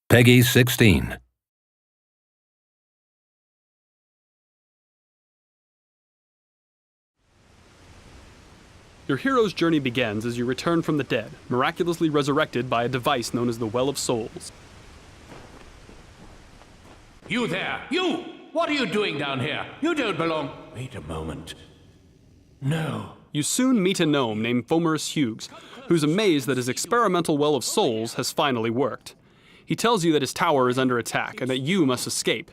Peggy 16. Your hero's journey begins as you return from the dead, miraculously resurrected by a device known as the Well of Souls. You there! You! What are you doing down here? You don't belong... Wait a moment. No. You soon meet a gnome named Fomerus Hughes, who's amazed that his experimental Well of Souls has finally worked. He tells you that his tower is under attack and that you must escape.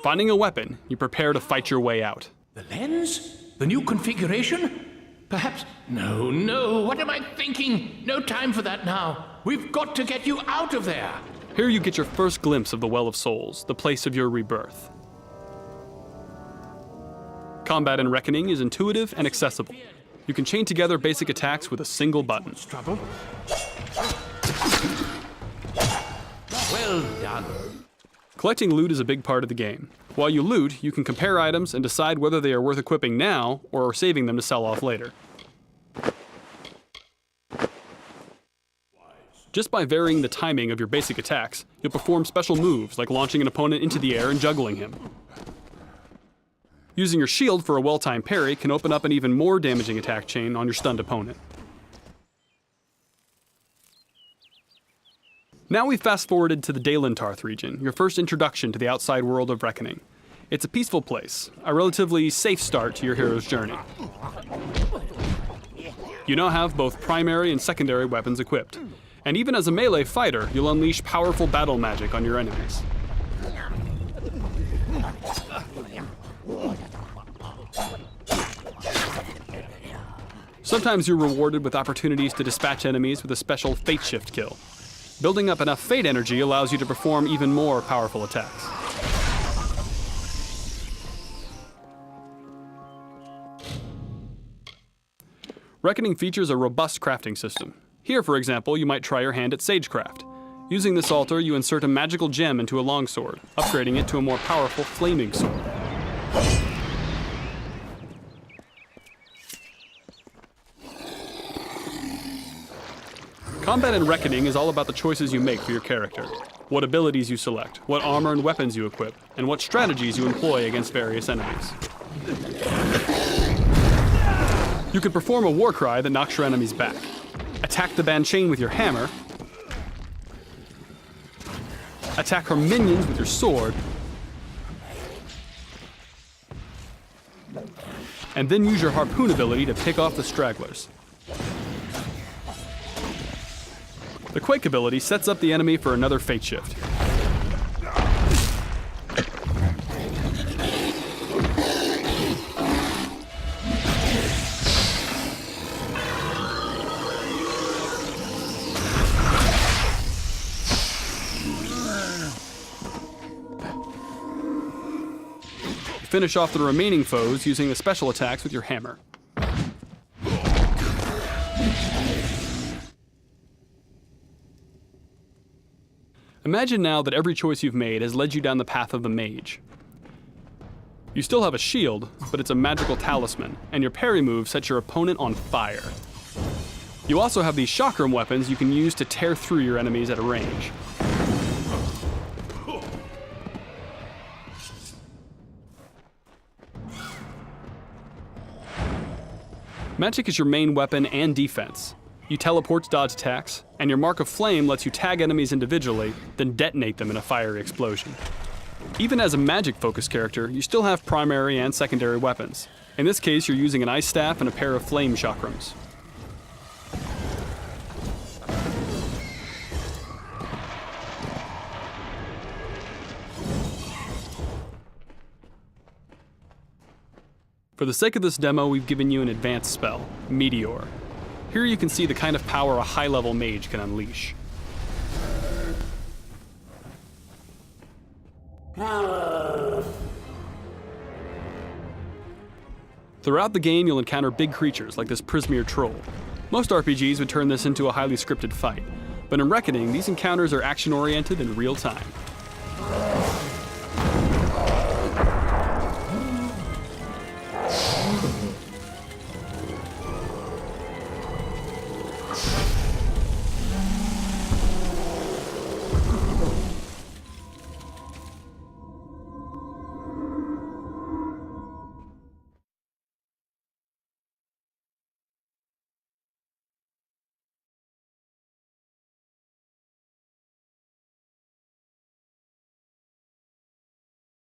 Finding a weapon, you prepare to fight your way out. The lens? The new configuration? Perhaps... No, what am I thinking? No time for that now. We've got to get you out of there. Here you get your first glimpse of the Well of Souls, the place of your rebirth. Combat in Reckoning is intuitive and accessible. You can chain together basic attacks with a single button. Trouble? Well done. Collecting loot is a big part of the game. While you loot, you can compare items and decide whether they are worth equipping now or saving them to sell off later. Just by varying the timing of your basic attacks, you'll perform special moves like launching an opponent into the air and juggling him. Using your shield for a well-timed parry can open up an even more damaging attack chain on your stunned opponent. Now we've fast-forwarded to the Dalentarth region, your first introduction to the outside world of Reckoning. It's a peaceful place, a relatively safe start to your hero's journey. You now have both primary and secondary weapons equipped, and even as a melee fighter, you'll unleash powerful battle magic on your enemies. Sometimes you're rewarded with opportunities to dispatch enemies with a special Fate Shift kill. Building up enough Fate energy allows you to perform even more powerful attacks. Reckoning features a robust crafting system. Here, for example, you might try your hand at sagecraft. Using this altar, you insert a magical gem into a longsword, upgrading it to a more powerful flaming sword. Combat in Reckoning is all about the choices you make for your character, what abilities you select, what armor and weapons you equip, and what strategies you employ against various enemies. You can perform a war cry that knocks your enemies back, attack the Banchain with your hammer, attack her minions with your sword, and then use your harpoon ability to pick off the stragglers. The Quake ability sets up the enemy for another Fate Shift. Finish off the remaining foes using the special attacks with your hammer. Imagine now that every choice you've made has led you down the path of the mage. You still have a shield, but it's a magical talisman, and your parry move sets your opponent on fire. You also have these chakram weapons you can use to tear through your enemies at a range. Magic is your main weapon and defense. You teleport to dodge attacks, and your Mark of Flame lets you tag enemies individually, then detonate them in a fiery explosion. Even as a magic-focused character, you still have primary and secondary weapons. In this case, you're using an ice staff and a pair of flame chakrams. For the sake of this demo, we've given you an advanced spell, Meteor. Here you can see the kind of power a high-level mage can unleash. Throughout the game, you'll encounter big creatures like this Prismeer troll. Most RPGs would turn this into a highly scripted fight, but in Reckoning, these encounters are action-oriented in real time.